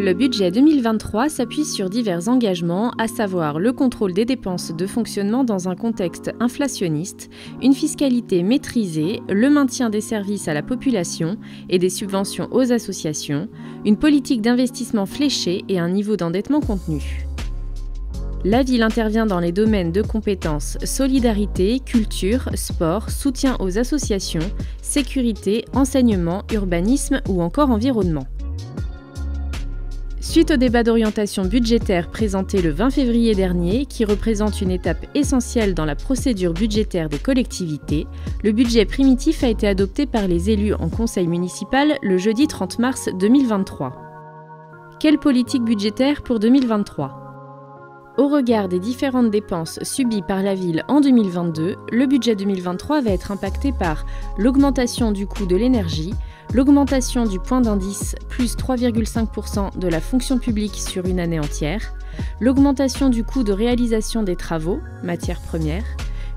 Le budget 2023 s'appuie sur divers engagements, à savoir le contrôle des dépenses de fonctionnement dans un contexte inflationniste, une fiscalité maîtrisée, le maintien des services à la population et des subventions aux associations, une politique d'investissement fléchée et un niveau d'endettement contenu. La ville intervient dans les domaines de compétences solidarité, culture, sport, soutien aux associations, sécurité, enseignement, urbanisme ou encore environnement. Suite au débat d'orientation budgétaire présenté le 20 février dernier, qui représente une étape essentielle dans la procédure budgétaire des collectivités, le budget primitif a été adopté par les élus en conseil municipal le jeudi 30 mars 2023. Quelle politique budgétaire pour 2023 ? Au regard des différentes dépenses subies par la ville en 2022, le budget 2023 va être impacté par l'augmentation du coût de l'énergie, l'augmentation du point d'indice plus 3,5% de la fonction publique sur une année entière, l'augmentation du coût de réalisation des travaux, matières premières,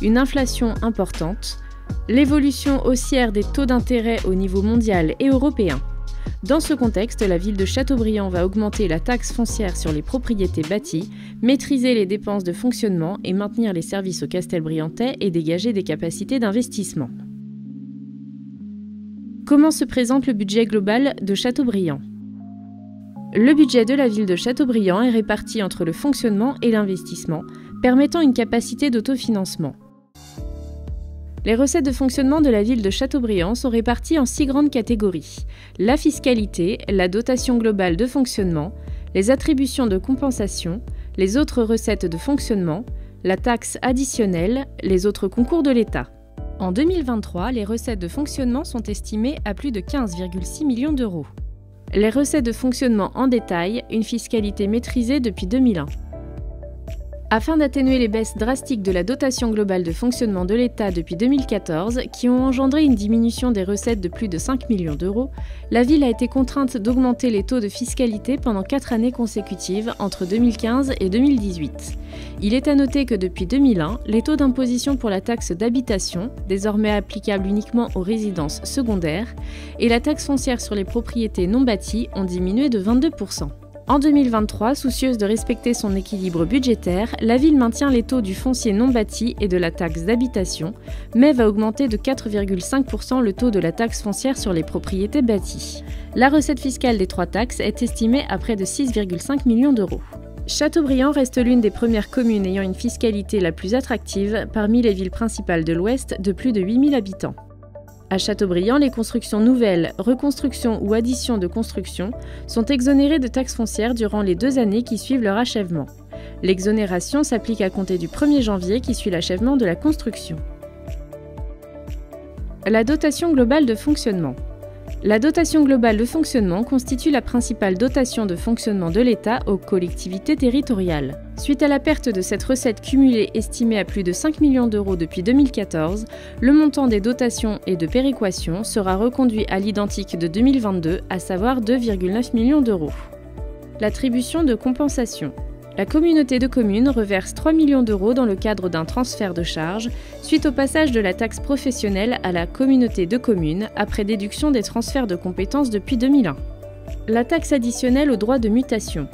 une inflation importante, l'évolution haussière des taux d'intérêt au niveau mondial et européen. Dans ce contexte, la ville de Châteaubriand va augmenter la taxe foncière sur les propriétés bâties, maîtriser les dépenses de fonctionnement et maintenir les services au Castelbriantais et dégager des capacités d'investissement. Comment se présente le budget global de Châteaubriand ? Le budget de la ville de Châteaubriand est réparti entre le fonctionnement et l'investissement, permettant une capacité d'autofinancement. Les recettes de fonctionnement de la ville de Châteaubriand sont réparties en 6 grandes catégories. La fiscalité, la dotation globale de fonctionnement, les attributions de compensation, les autres recettes de fonctionnement, la taxe additionnelle, les autres concours de l'État. En 2023, les recettes de fonctionnement sont estimées à plus de 15,6 millions d'euros. Les recettes de fonctionnement en détail, une fiscalité maîtrisée depuis 2001. Afin d'atténuer les baisses drastiques de la dotation globale de fonctionnement de l'État depuis 2014, qui ont engendré une diminution des recettes de plus de 5 millions d'euros, la ville a été contrainte d'augmenter les taux de fiscalité pendant 4 années consécutives entre 2015 et 2018. Il est à noter que depuis 2001, les taux d'imposition pour la taxe d'habitation, désormais applicable uniquement aux résidences secondaires, et la taxe foncière sur les propriétés non bâties ont diminué de 22%. En 2023, soucieuse de respecter son équilibre budgétaire, la ville maintient les taux du foncier non bâti et de la taxe d'habitation, mais va augmenter de 4,5% le taux de la taxe foncière sur les propriétés bâties. La recette fiscale des 3 taxes est estimée à près de 6,5 millions d'euros. Châteaubriand reste l'une des premières communes ayant une fiscalité la plus attractive parmi les villes principales de l'Ouest de plus de 8000 habitants. À Châteaubriand, les constructions nouvelles, reconstructions ou additions de constructions sont exonérées de taxes foncières durant les 2 années qui suivent leur achèvement. L'exonération s'applique à compter du 1er janvier qui suit l'achèvement de la construction. La dotation globale de fonctionnement. La dotation globale de fonctionnement constitue la principale dotation de fonctionnement de l'État aux collectivités territoriales. Suite à la perte de cette recette cumulée estimée à plus de 5 millions d'euros depuis 2014, le montant des dotations et de péréquation sera reconduit à l'identique de 2022, à savoir 2,9 millions d'euros. L'attribution de compensation. La communauté de communes reverse 3 millions d'euros dans le cadre d'un transfert de charges suite au passage de la taxe professionnelle à la communauté de communes après déduction des transferts de compétences depuis 2001. La taxe additionnelle aux droits de mutation.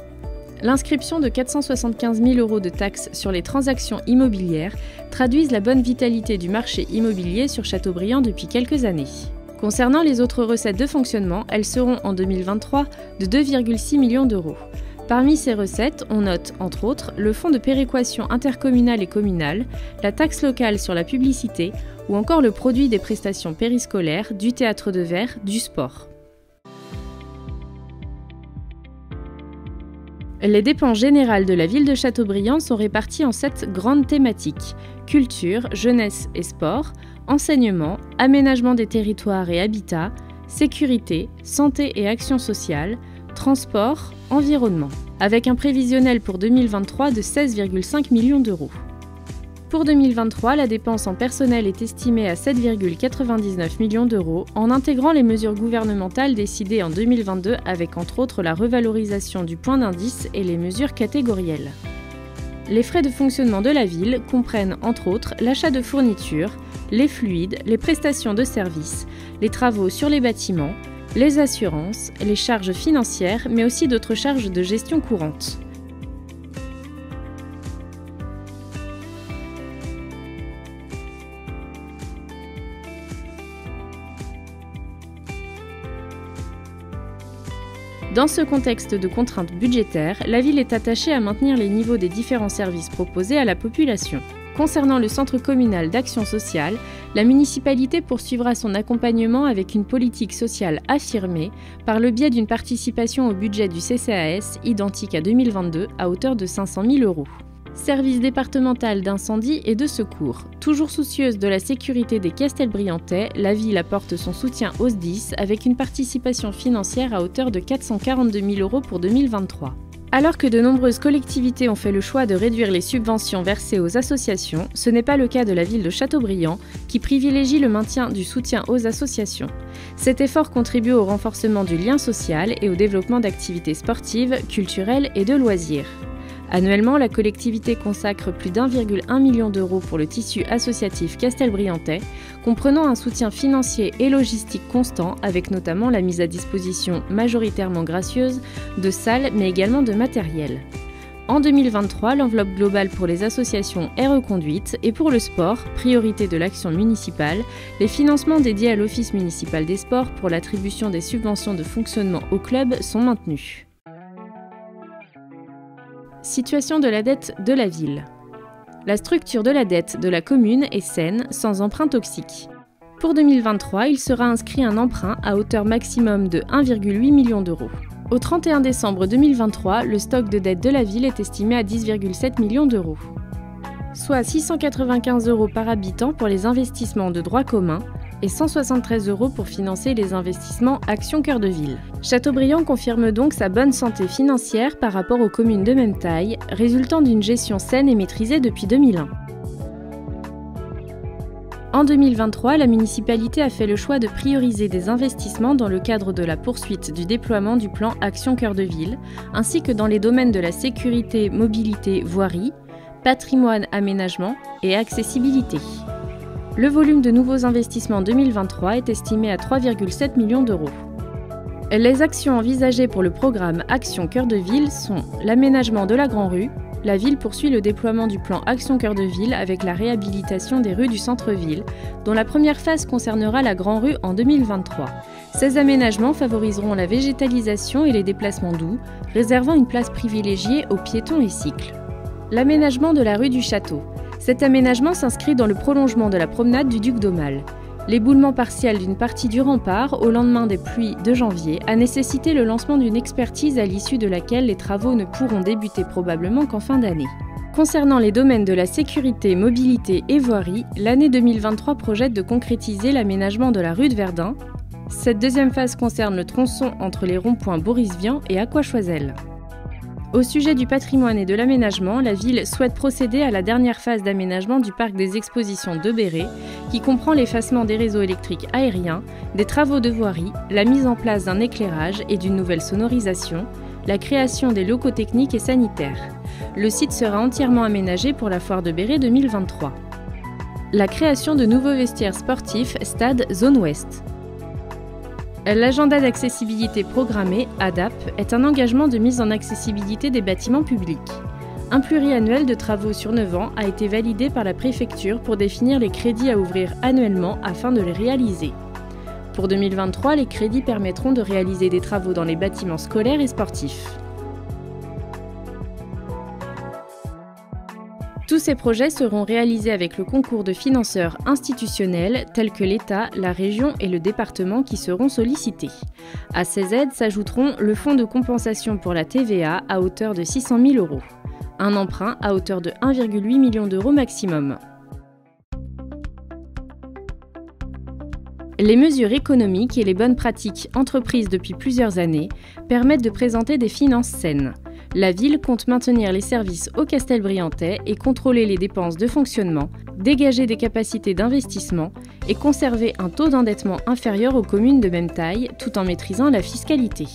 L'inscription de 475 000 euros de taxes sur les transactions immobilières traduisent la bonne vitalité du marché immobilier sur Châteaubriand depuis quelques années. Concernant les autres recettes de fonctionnement, elles seront en 2023 de 2,6 millions d'euros. Parmi ces recettes, on note, entre autres, le fonds de péréquation intercommunale et communale, la taxe locale sur la publicité ou encore le produit des prestations périscolaires, du théâtre de verre, du sport. Les dépenses générales de la ville de Châteaubriand sont réparties en 7 grandes thématiques: culture, jeunesse et sport, enseignement, aménagement des territoires et habitat, sécurité, santé et action sociale, transport, environnement, avec un prévisionnel pour 2023 de 16,5 millions d'euros. Pour 2023, la dépense en personnel est estimée à 7,99 millions d'euros en intégrant les mesures gouvernementales décidées en 2022 avec entre autres la revalorisation du point d'indice et les mesures catégorielles. Les frais de fonctionnement de la ville comprennent entre autres l'achat de fournitures, les fluides, les prestations de services, les travaux sur les bâtiments, les assurances, les charges financières, mais aussi d'autres charges de gestion courante. Dans ce contexte de contraintes budgétaires, la ville est attachée à maintenir les niveaux des différents services proposés à la population. Concernant le centre communal d'action sociale, la municipalité poursuivra son accompagnement avec une politique sociale affirmée par le biais d'une participation au budget du CCAS identique à 2022 à hauteur de 500 000 €. Service départemental d'incendie et de secours. Toujours soucieuse de la sécurité des Castelbriantais, la ville apporte son soutien au SDIS avec une participation financière à hauteur de 442 000 € pour 2023. Alors que de nombreuses collectivités ont fait le choix de réduire les subventions versées aux associations, ce n'est pas le cas de la ville de Châteaubriant, qui privilégie le maintien du soutien aux associations. Cet effort contribue au renforcement du lien social et au développement d'activités sportives, culturelles et de loisirs. Annuellement, la collectivité consacre plus d'1,1 million d'euros pour le tissu associatif castelbriantais, comprenant un soutien financier et logistique constant, avec notamment la mise à disposition majoritairement gracieuse de salles, mais également de matériel. En 2023, l'enveloppe globale pour les associations est reconduite et pour le sport, priorité de l'action municipale, les financements dédiés à l'Office municipal des sports pour l'attribution des subventions de fonctionnement au club sont maintenus. Situation de la dette de la ville. La structure de la dette de la commune est saine, sans emprunt toxique. Pour 2023, il sera inscrit un emprunt à hauteur maximum de 1,8 million d'euros. Au 31 décembre 2023, le stock de dette de la ville est estimé à 10,7 millions d'euros, soit 695 € par habitant pour les investissements de droit commun et 173 € pour financer les investissements Action Cœur de Ville. Châteaubriant confirme donc sa bonne santé financière par rapport aux communes de même taille, résultant d'une gestion saine et maîtrisée depuis 2001. En 2023, la municipalité a fait le choix de prioriser des investissements dans le cadre de la poursuite du déploiement du plan Action Cœur de Ville, ainsi que dans les domaines de la sécurité, mobilité, voirie, patrimoine, aménagement et accessibilité. Le volume de nouveaux investissements 2023 est estimé à 3,7 millions d'euros. Les actions envisagées pour le programme Action Cœur de Ville sont l'aménagement de la Grand-Rue. La ville poursuit le déploiement du plan Action Cœur de Ville avec la réhabilitation des rues du centre-ville, dont la première phase concernera la Grand-Rue en 2023. Ces aménagements favoriseront la végétalisation et les déplacements doux, réservant une place privilégiée aux piétons et cycles. L'aménagement de la rue du Château. Cet aménagement s'inscrit dans le prolongement de la promenade du Duc d'Aumale. L'éboulement partiel d'une partie du rempart au lendemain des pluies de janvier a nécessité le lancement d'une expertise à l'issue de laquelle les travaux ne pourront débuter probablement qu'en fin d'année. Concernant les domaines de la sécurité, mobilité et voirie, l'année 2023 projette de concrétiser l'aménagement de la rue de Verdun. Cette deuxième phase concerne le tronçon entre les ronds-points Boris-Vian et Aquachoiselle. Au sujet du patrimoine et de l'aménagement, la ville souhaite procéder à la dernière phase d'aménagement du parc des expositions de Béret, qui comprend l'effacement des réseaux électriques aériens, des travaux de voirie, la mise en place d'un éclairage et d'une nouvelle sonorisation, la création des locaux techniques et sanitaires. Le site sera entièrement aménagé pour la foire de Béret 2023. La création de nouveaux vestiaires sportifs Stade Zone Ouest. L'agenda d'accessibilité programmé, ADAP, est un engagement de mise en accessibilité des bâtiments publics. Un pluriannuel de travaux sur 9 ans a été validé par la préfecture pour définir les crédits à ouvrir annuellement afin de les réaliser. Pour 2023, les crédits permettront de réaliser des travaux dans les bâtiments scolaires et sportifs. Tous ces projets seront réalisés avec le concours de financeurs institutionnels tels que l'État, la région et le département qui seront sollicités. À ces aides s'ajouteront le fonds de compensation pour la TVA à hauteur de 600 000 €, un emprunt à hauteur de 1,8 million d'euros maximum. Les mesures économiques et les bonnes pratiques entreprises depuis plusieurs années permettent de présenter des finances saines. La ville compte maintenir les services au Castelbriantais et contrôler les dépenses de fonctionnement, dégager des capacités d'investissement et conserver un taux d'endettement inférieur aux communes de même taille tout en maîtrisant la fiscalité.